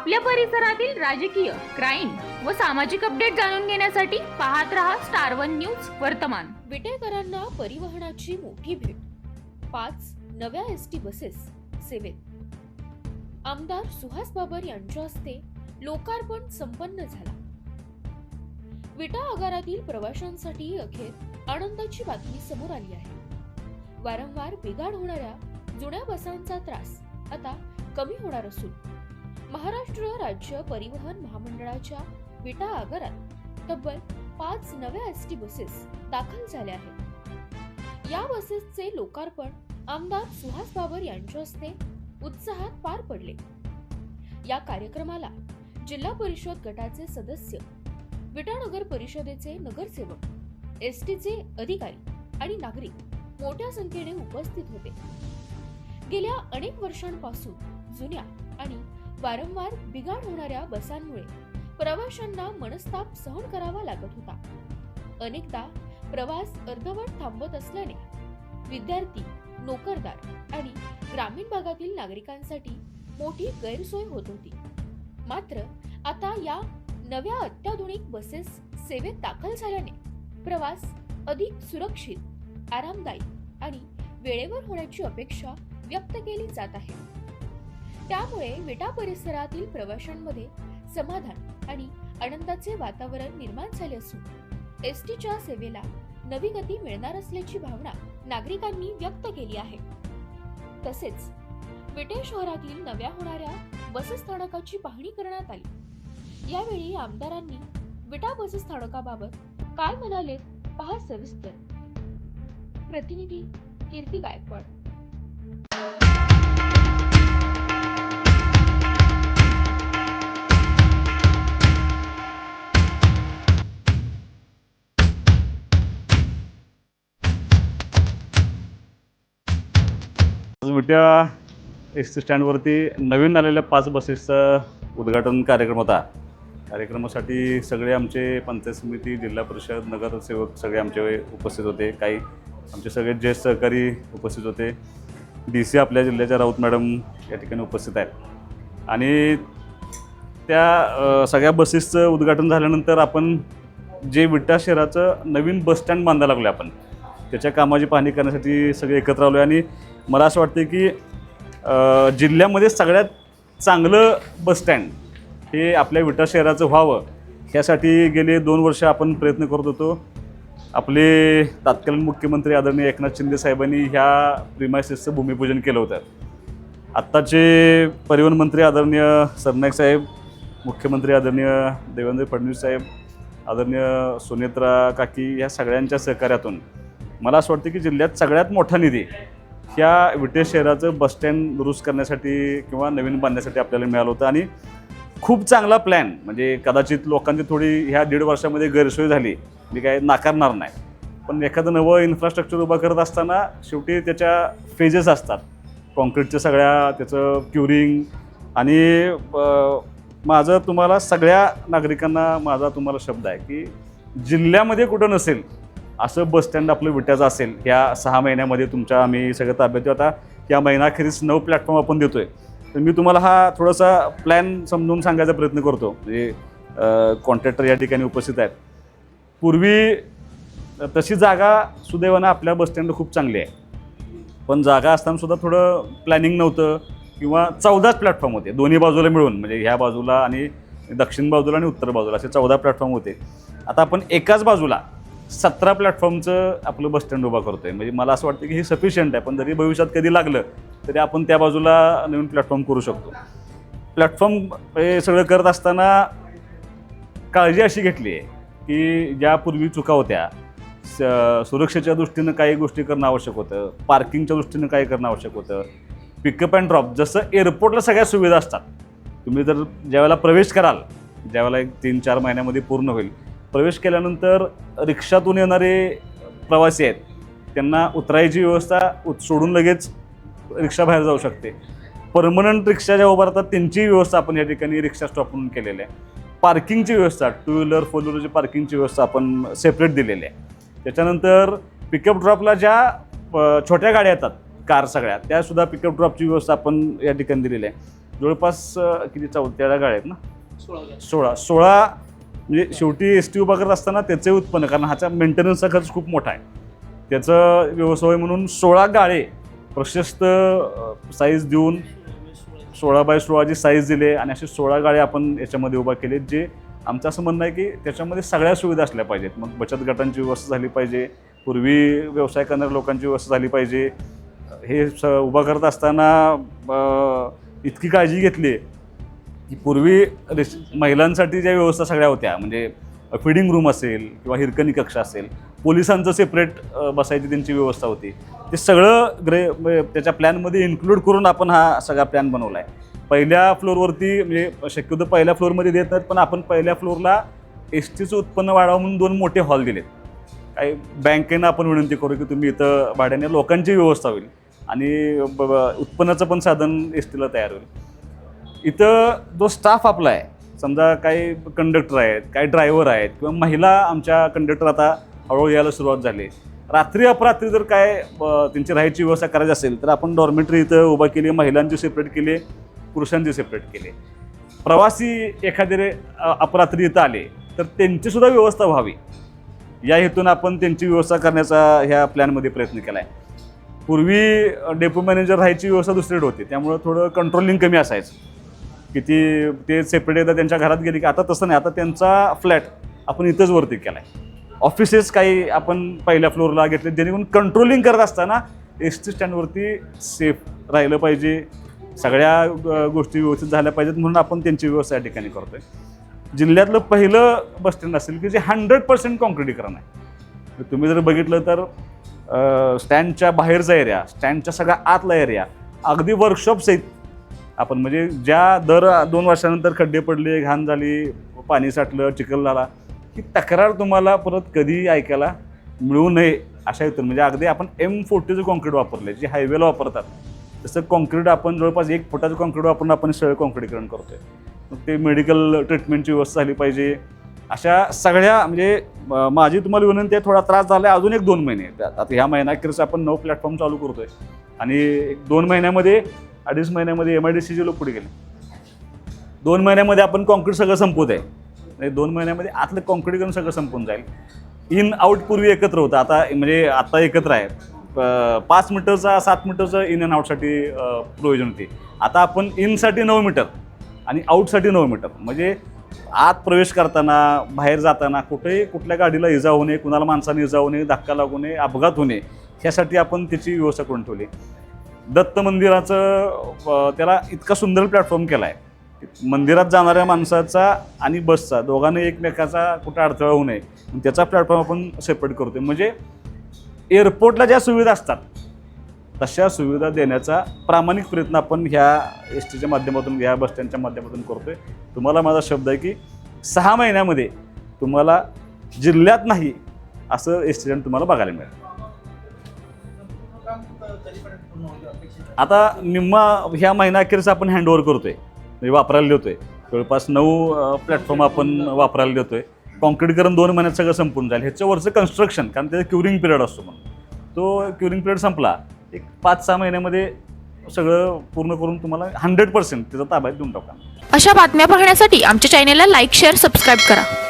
आपल्या परिसरातील राजकीय, क्राईम व सामाजिक अपडेट जाणून घेण्यासाठी पाहत रहा स्टार वन न्यूज वर्तमान। विटेकरांना परिवहनाची मोठी भेट, 5 नव्या एसटी बसेस सेवेत। आमदार सुहास बाबर यांच्या हस्ते लोकार्पण संपन्न झाला। विटा आगारातील प्रवाशांसाठी अखेर आनंदाची बातमी समोर आली आहे। वारंवार बिघाड होणाऱ्या जुन्या बसांचा त्रास आता कमी होणार असून महाराष्ट्र राज्य परिवहन महामंडळाच्या विटा आगारात तब्बल 5 नव्या एसटी बसेस दाखल झाल्या आहेत। या बसेसचे लोकार्पण आमदार सुहास बाबर यांच्या हस्ते उत्साहात पार पडले। या कार्यक्रमाला जिल्हा परिषद गटाचे सदस्य, विटा नगर परिषदेचे नगरसेवक, एसटीचे अधिकारी आणि नागरिक मोठ्या संख्येने उपस्थित होते। गेल्या अनेक वर्षांपासून जुन्या आणि वारंवार बिघाड होणाऱ्या बसांमुळे प्रवाशांना मनस्ताप सहन करावा लागत होता। अनेकदा प्रवास अर्धवट थांबत असल्याने विद्यार्थी, नोकरदार आणि ग्रामीण भागातील नागरिकांसाठी मोठी गैरसोय होत होती। मात्र आता या नव्या अत्याधुनिक बसेस सेवेत दाखल झाल्याने प्रवास अधिक सुरक्षित, आरामदायी आणि वेळेवर होण्याची अपेक्षा व्यक्त केली जात आहे। त्यामुळे विटा परिसरातील प्रवाशांमध्ये समाधान आणि आनंदाचे वातावरण निर्माण झाले असून एसटीच्या सेवेला नवी गती मिळणार असल्याची भावना नागरिकांनी व्यक्त केली आहे। तसेच विटे शहरातील नव्या होणाऱ्या बसस्थानकाची पाहणी करण्यात आली। यावेळी आमदारांनी विटा बसस्थानकाबाबत काय म्हणाले पहा सविस्तर। प्रतिनिधी कीर्ती गायकवाड। विटा एस टी स्टँडवरती नवीन आलेल्या 5 बसेसचा उद्घाटन कार्यक्रम होता। कार्यक्रमासाठी सगळे आमचे पंचायत समिती, जिल्हा परिषद, नगरसेवक सगळे आमचे उपस्थित होते। काही आमचे सगळे ज्येष्ठ सहकारी उपस्थित होते। DC आपल्या जिल्ह्याच्या राऊत मॅडम या ठिकाणी उपस्थित आहेत। आणि त्या सगळ्या बसेसचं उद्घाटन झाल्यानंतर आपण जे विटा शहराचं नवीन बसस्टँड बांधायला लागलो आपण त्याच्या कामाची पाहणी करण्यासाठी सगळे एकत्र आलो। आणि मला असं वाटतं की जिल्ह्यामध्ये सगळ्यात चांगलं बसस्टँड हे आपल्या विटा शहराचं व्हावं यासाठी गेले 2 वर्ष आपण प्रयत्न करत होतो। आपले तत्कालीन मुख्यमंत्री आदरणीय एकनाथ शिंदे साहेबांनी ह्या प्रिमायसेसचं भूमिपूजन केलं होतं। आत्ताचे परिवहन मंत्री आदरणीय सरनाईक साहेब, मुख्यमंत्री आदरणीय देवेंद्र फडणवीस साहेब, आदरणीय सुनेत्रा काकी या सगळ्यांच्या सहकार्यातून मला असं वाटतं की जिल्ह्यात सगळ्यात मोठा निधी ह्या विटे शहराचं बसस्टँड दुरुस्त करण्यासाठी किंवा नवीन बांधण्यासाठी आपल्याला मिळालं होतं। आणि खूप चांगला प्लॅन, म्हणजे कदाचित लोकांची थोडी ह्या 1.5 वर्षामध्ये गैरसोय झाली, मी काय नाकारणार नाही, पण एखादं नवं इन्फ्रास्ट्रक्चर उभं करत असताना शेवटी त्याच्या फेजेस असतात, कॉन्क्रीटच्या सगळ्या, त्याचं क्युरिंग। आणि माझं तुम्हाला सगळ्या नागरिकांना माझा तुम्हाला शब्द आहे की जिल्ह्यामध्ये कुठं नसेल असं बसस्टँड आपलं विट्याचं असेल। ह्या 6 महिन्यामध्ये तुमच्या आम्ही सगळं ताब्यात देऊ। आता या महिनाखेरीस 9 प्लॅटफॉर्म आपण देतो आहे। तर मी तुम्हाला हा थोडासा प्लॅन समजून सांगायचा प्रयत्न करतो। म्हणजे कॉन्ट्रॅक्टर या ठिकाणी उपस्थित आहेत। पूर्वी तशी जागा सुदैवानं आपल्या बसस्टँडला खूप चांगली आहे, पण जागा असताना सुद्धा थोडं प्लॅनिंग नव्हतं किंवा 14 प्लॅटफॉर्म होते दोन्ही बाजूला मिळून, म्हणजे ह्या बाजूला आणि दक्षिण बाजूला आणि उत्तर बाजूला असे 14 प्लॅटफॉर्म होते। आता आपण एकाच बाजूला 17 प्लॅटफॉर्मचं आपलं बसस्टँड उभा करतो आहे। म्हणजे मला असं वाटतं की हे सफिशियंट आहे, पण जरी भविष्यात कधी लागलं तरी आपण त्या बाजूला नवीन प्लॅटफॉर्म करू शकतो। प्लॅटफॉर्म हे सगळं करत असताना काळजी अशी घेतली आहे की ज्यापूर्वी चुका होत्या, सुरक्षेच्या दृष्टीनं काही गोष्टी करणं आवश्यक होतं, पार्किंगच्या दृष्टीनं काही करणं आवश्यक होतं, पिकअप अँड ड्रॉप, जसं एअरपोर्टला सगळ्या सुविधा असतात। तुम्ही जर ज्यावेळेला प्रवेश कराल, ज्यावेळेला 1-3-4 महिन्यामध्ये पूर्ण होईल, प्रवेश केल्यानंतर रिक्षातून येणारे प्रवासी आहेत त्यांना उतरायची व्यवस्था सोडून लगेच रिक्षा बाहेर जाऊ शकते। परमनंट रिक्षा ज्या उभारतात त्यांची व्यवस्था आपण या ठिकाणी रिक्षा स्टॉप म्हणून केलेली आहे। पार्किंगची व्यवस्था, 2 व्हीलर 4 व्हीलरची पार्किंगची व्यवस्था आपण सेपरेट दिलेली आहे। त्याच्यानंतर पिकअप ड्रॉपला ज्या छोट्या गाड्या येतात, कार सगळ्या, त्यासुद्धा पिकअप ड्रॉपची व्यवस्था आपण या ठिकाणी दिलेली आहे। जवळपास किती 14 गाड्या आहेत ना, 16 म्हणजे शेवटी एस टी उभा करत असताना त्याचे उत्पन्न, कारण ह्याचा मेंटेनन्सचा खर्च खूप मोठा आहे, त्याचं व्यवसाय म्हणून 16 गाळे प्रशस्त साईज देऊन 16x16ची साईज दिले आणि असे 16 गाळे आपण याच्यामध्ये उभा केले. जे आमचं असं म्हणणं आहे की त्याच्यामध्ये सगळ्या सुविधा असल्या पाहिजेत. मग बचत गटांची व्यवस्था झाली पाहिजे, पूर्वी व्यवसाय करणाऱ्या लोकांची व्यवस्था झाली पाहिजे. हे उभा करत असताना इतकी काळजी घेतली की पूर्वी महिलांसाठी ज्या व्यवस्था सगळ्या होत्या, म्हणजे फीडिंग रूम असेल किंवा हिरकणी कक्ष असेल, पोलिसांचं सेपरेट बसायची त्यांची व्यवस्था होती, ते सगळं त्याच्या प्लॅनमध्ये इन्क्लूड करून आपण हा सगळा प्लॅन बनवला आहे. पहिल्या फ्लोअरवरती म्हणजे शक्यतो पहिल्या फ्लोअरमध्ये देत नाहीत, पण आपण पहिल्या फ्लोअरला एस टीचं उत्पन्न वाढावं म्हणून 2 मोठे हॉल दिलेत. काही बँकेनं आपण विनंती करू की तुम्ही इथं भाड्याने लोकांची व्यवस्था होईल आणि उत्पन्नाचं पण साधन एस टीला तयार होईल. इथं जो स्टाफ आपला आहे, समजा काही कंडक्टर आहेत, काही ड्रायव्हर आहेत किंवा महिला आमच्या कंडक्टर आता हळूहळू यायला सुरुवात झाली. रात्री अपरात्री जर काय त्यांची राहायची व्यवस्था करायची असेल तर आपण डॉर्मेटरी इथं उभा केली, महिलांची सेपरेट केली, पुरुषांची सेपरेट केली. प्रवासी एखादे अपरात्री इथं आले तर त्यांचीसुद्धा व्यवस्था व्हावी या हेतून आपण त्यांची व्यवस्था करण्याचा ह्या प्लॅनमध्ये प्रयत्न केला आहे. पूर्वी डेपो मॅनेजर राहायची व्यवस्था दुसरीकडे होती, त्यामुळं थोडं कंट्रोलिंग कमी असायचं की ते सेपरेट एकदा त्यांच्या घरात गेली की. आता तसं नाही, आता त्यांचा फ्लॅट आपण इथंच वरती केला आहे. ऑफिसेस काही आपण पहिल्या फ्लोअरला घेतले जेणेकरून कंट्रोलिंग करत असताना एस टी स्टँडवरती सेफ राहिलं पाहिजे, सगळ्या गोष्टी व्यवस्थित झाल्या पाहिजेत म्हणून आपण त्यांची व्यवस्था या ठिकाणी करतो आहे. जिल्ह्यातलं पहिलं बस स्टँड असेल की जे 100% काँक्रिटीकरण आहे. तुम्ही जर बघितलं तर स्टँडच्या बाहेरचा एरिया, स्टँडच्या सगळ्या आतला एरिया, अगदी वर्कशॉप्स आहेत आपण, म्हणजे ज्या दर 2 वर्षानंतर खड्डे पडले, घाण झाली, पाणी साठलं, चिखल झाला, ही तक्रार तुम्हाला परत कधी ऐकायला मिळू नये अशा हेतून म्हणजे अगदी आपण M40चं कॉन्क्रीट वापरले, जे हायवेला वापरतात तसं कॉन्क्रीट आपण जवळपास 1 फुटाचं कॉन्क्रीट वापरून आपण सगळं कॉन्क्रीटीकरण करतोय. मग ते मेडिकल ट्रीटमेंटची व्यवस्था झाली पाहिजे. अशा सगळ्या म्हणजे माझी तुम्हाला विनंती आहे, थोडा त्रास झाला आहे, अजून 1-2 महिने, आता ह्या महिन्याखेरीस आपण 9 प्लॅटफॉर्म चालू करतोय आणि 2 महिन्यामध्ये 2.5 महिन्यामध्ये MIDCचे लोक पुढे गेले. 2 महिन्यामध्ये आपण कॉन्क्रीट सगळं संपवत आहे, म्हणजे 2 महिन्यामध्ये आतलं कॉन्क्रीटीकरण सगळं संपून जाईल. इन आउट पूर्वी एकत्र होतं, आता म्हणजे आता एकत्र आहे. 5 मीटरचा 7 मीटरचं इन अँड आउटसाठी प्रोव्हिजन होती. आता आपण इनसाठी 9 मीटर आणि आउटसाठी 9 मीटर, म्हणजे आत प्रवेश करताना बाहेर जाताना कुठेही कुठल्या गाडीला इजा होऊ नये, कुणाला माणसाने इजा होऊ नये, धक्का लागू नये, अपघात होऊ नये, ह्यासाठी आपण त्याची व्यवस्था करून ठेवली. दत्त मंदिराचं त्याला इतका सुंदर प्लॅटफॉर्म केला आहे, मंदिरात जाणाऱ्या माणसाचा आणि बसचा दोघांना एकमेकाचा कुठं अडथळा होऊ नये, त्याचा प्लॅटफॉर्म आपण सेपरेट करतोय. म्हणजे एअरपोर्टला ज्या सुविधा असतात तशा सुविधा देण्याचा प्रामाणिक प्रयत्न आपण ह्या एस टीच्या माध्यमातून, ह्या बसस्टँडच्या माध्यमातून करतोय. तुम्हाला माझा शब्द आहे की 6 महिन्यामध्ये तुम्हाला जिल्ह्यात नाही असं एस टी स्टँड तुम्हाला बघायला मिळेल. आता निम्मा ह्या महिन्याअखेरच आपण हँडओव्हर करतोय, म्हणजे वापरायला देतोय. जवळपास 9 प्लॅटफॉर्म आपण वापरायला देतोय. कॉन्क्रीटीकरण 2 महिन्यात सगळं संपून जाईल. ह्याच्यावरचं कन्स्ट्रक्शन, कारण त्याचा क्युरिंग पिरियड असतो म्हणून, तो क्युरिंग पिरियड संपला 5-6 महिन्यामध्ये सगळं पूर्ण करून तुम्हाला 100% त्याचा ताब्यात देऊन टाका. अशा बातम्या पाहण्यासाठी आमच्या चॅनेलला लाईक, शेअर, सबस्क्राईब करा.